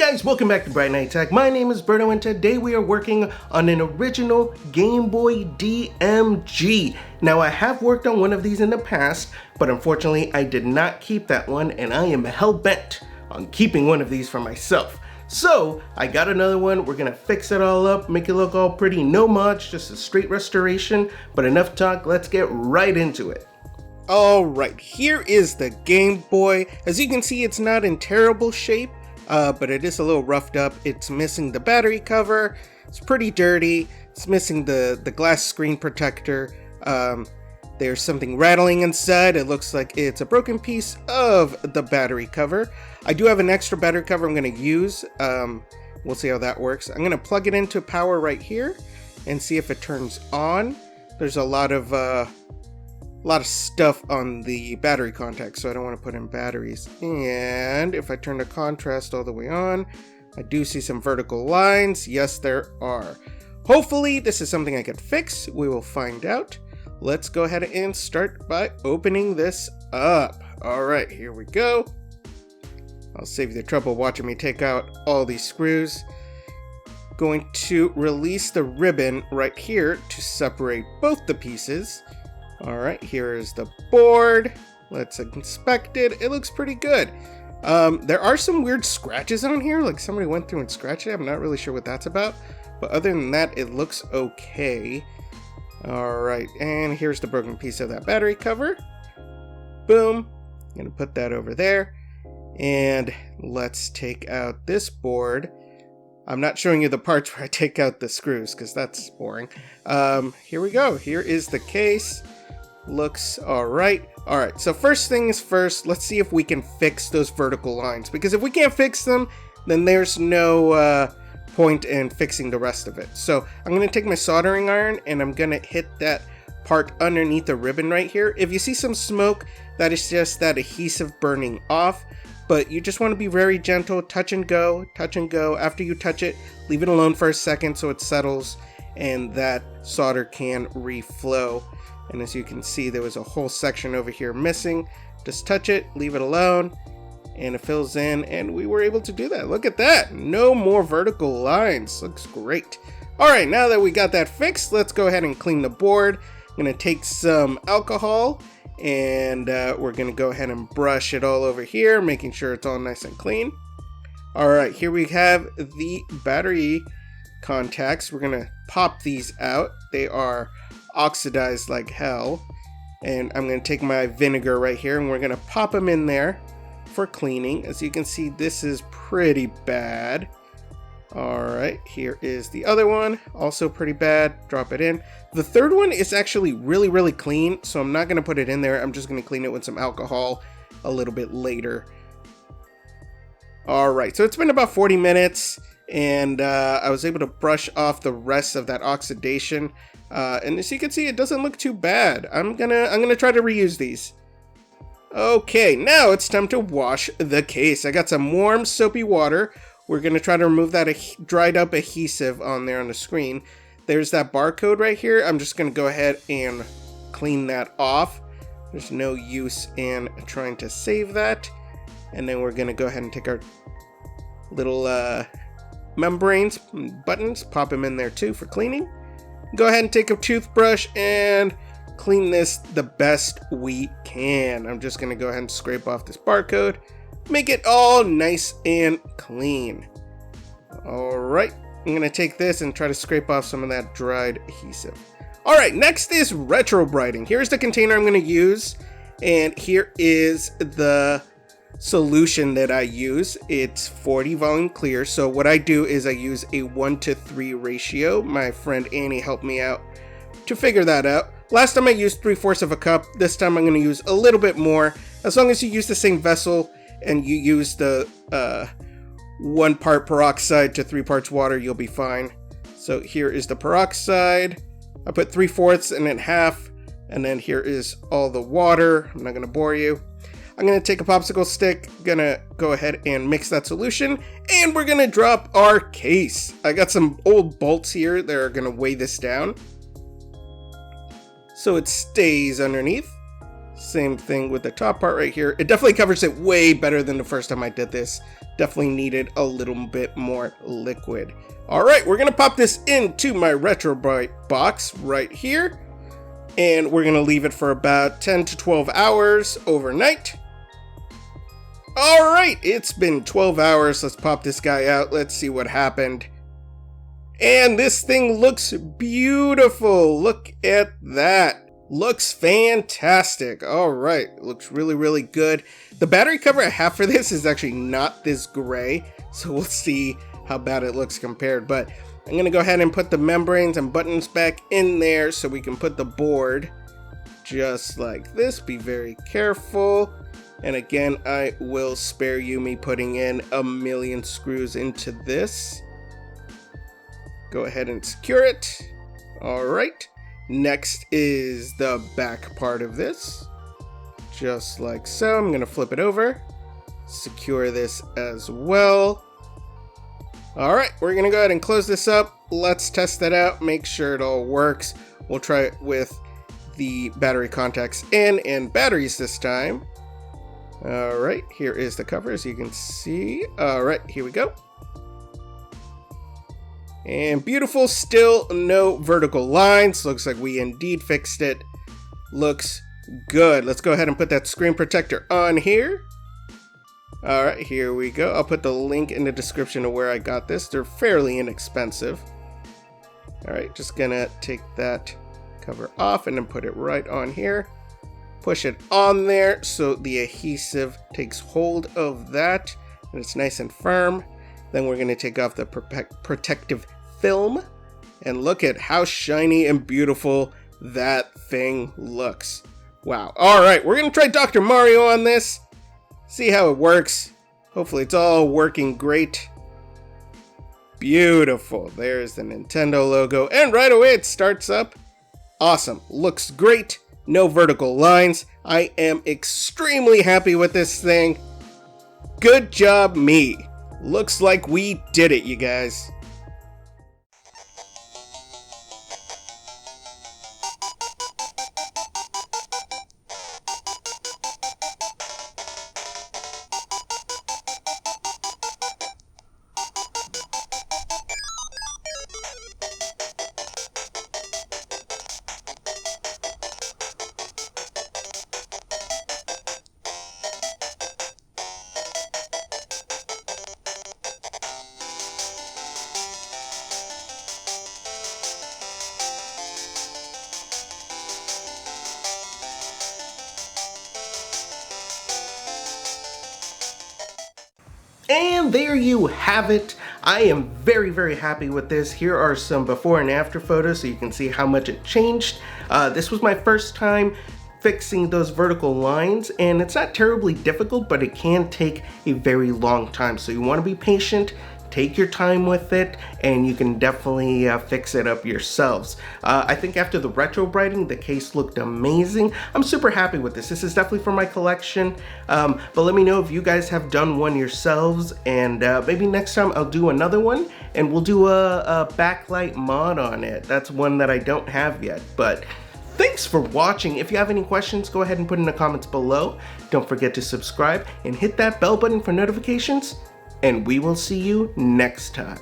guys, welcome back to brightnighttech. My name is Berto and today we are working on an original Game Boy DMG. Now I have worked on one of these in the past, but unfortunately I did not keep that one and I am hell-bent on keeping one of these for myself. So I got another one. We're gonna fix it all up, make it look all pretty, no much, just a straight restoration, but enough talk, let's get right into it. Alright, here is the Game Boy. As you can see, it's not in terrible shape. But it is a little roughed up. It's missing the battery cover. It's pretty dirty. It's missing the glass screen protector. There's something rattling inside. It looks like it's a broken piece of the battery cover. I do have an extra battery cover I'm going to use. We'll see how that works. I'm going to plug it into power right here and see if it turns on. There's a lot of stuff on the battery contacts, so I don't want to put in batteries. And if I turn the contrast all the way on, I do see some vertical lines. Yes, there are. Hopefully this is something I can fix. We will find out. Let's go ahead and start by opening this up. All right, here we go. I'll save you the trouble watching me take out all these screws. Going to release the ribbon right here to separate both the pieces. Alright, here is the board. Let's inspect it. It looks pretty good. There are some weird scratches on here, like somebody went through and scratched it. I'm not really sure what that's about. But other than that, it looks okay. Alright, and here's the broken piece of that battery cover. Boom. I'm going to put that over there. And let's take out this board. I'm not showing you the parts where I take out the screws, because that's boring. Here we go. Here is the case. Looks alright. Alright, so first things first, let's see if we can fix those vertical lines. Because if we can't fix them, then there's no point in fixing the rest of it. So I'm going to take my soldering iron and I'm going to hit that part underneath the ribbon right here. If you see some smoke, that is just that adhesive burning off. But you just want to be very gentle, touch and go, touch and go. After you touch it, leave it alone for a second so it settles and that solder can reflow. And as you can see, there was a whole section over here missing. Just touch it, leave it alone, and it fills in, and we were able to do that. Look at that. No more vertical lines. Looks great. All right, now that we got that fixed, let's go ahead and clean the board. I'm going to take some alcohol, and we're going to go ahead and brush it all over here, making sure it's all nice and clean. All right, here we have the battery contacts. We're going to pop these out. They are oxidized like hell, and I'm going to take my vinegar right here and we're going to pop them in there for cleaning. As you can see, this is pretty bad. Alright, here is the other one, also pretty bad. Drop it in. The third one is actually really clean, so I'm not going to put it in there. I'm just going to clean it with some alcohol a little bit later. Alright, so it's been about 40 minutes and I was able to brush off the rest of that oxidation. And as you can see, it doesn't look too bad. I'm gonna try to reuse these. Okay, now it's time to wash the case. I got some warm soapy water. We're gonna try to remove that dried up adhesive on there on the screen. There's that barcode right here. I'm just gonna go ahead and clean that off. There's no use in trying to save that. And then we're gonna go ahead and take our little membranes, buttons, pop them in there too for cleaning. Go ahead and take a toothbrush and clean this the best we can. I'm just going to go ahead and scrape off this barcode. Make it all nice and clean. Alright, I'm going to take this and try to scrape off some of that dried adhesive. Alright, next is retrobrighting. Here's the container I'm going to use. And here is the solution that I use. It's 40 volume clear. So what I do is I use a 1:3 ratio. My friend Annie helped me out to figure that out. Last time I used 3/4 of a cup. This time I'm going to use a little bit more. As long as you use the same vessel and you use the 1 part peroxide to 3 parts water, you'll be fine. So here is the peroxide. I put 3/4 and then half, and then here is all the water. I'm not going to bore you. I'm going to take a popsicle stick, gonna go ahead and mix that solution, and we're going to drop our case. I got some old bolts here that are going to weigh this down, so it stays underneath. Same thing with the top part right here. It definitely covers it way better than the first time I did this. Definitely needed a little bit more liquid. All right, we're gonna pop this into my retrobright box right here, and we're gonna leave it for about 10 to 12 hours overnight. All right, it's been 12 hours. Let's pop this guy out. Let's see what happened. And this thing looks beautiful. Look at that. Looks fantastic. All right, looks really, really good. The battery cover I have for this is actually not this gray, so we'll see how bad it looks compared. But I'm gonna go ahead and put the membranes and buttons back in there so we can put the board just like this. Be very careful. And again, I will spare you me putting in a million screws into this. Go ahead and secure it. All right. Next is the back part of this. Just like so. I'm going to flip it over. Secure this as well. All right. We're going to go ahead and close this up. Let's test that out. Make sure it all works. We'll try it with the battery contacts in and batteries this time. All right. Here is the cover, as you can see. All right. Here we go. And beautiful, still no vertical lines. Looks like we indeed fixed it. Looks good. Let's go ahead and put that screen protector on here. All right, here we go. I'll put the link in the description of where I got this. They're fairly inexpensive. All right, just gonna take that cover off and then put it right on here. Push it on there so the adhesive takes hold of that and it's nice and firm. Then we're going to take off the protective film and look at how shiny and beautiful that thing looks. Wow. All right, we're going to try Dr. Mario on this, see how it works. Hopefully it's all working great. Beautiful. There's the Nintendo logo, and right away it starts up. Awesome. Looks great. No vertical lines. I am extremely happy with this thing. Good job, me. Looks like we did it, you guys. And there you have it. I am very, very happy with this. Here are some before and after photos so you can see how much it changed. This was my first time fixing those vertical lines, and it's not terribly difficult, but it can take a very long time. So you want to be patient. Take your time with it, and you can definitely fix it up yourselves. I think after the retrobrighting, the case looked amazing. I'm super happy with this. This is definitely for my collection, but let me know if you guys have done one yourselves, and maybe next time I'll do another one, and we'll do a backlight mod on it. That's one that I don't have yet, but thanks for watching. If you have any questions, go ahead and put in the comments below. Don't forget to subscribe and hit that bell button for notifications. And we will see you next time.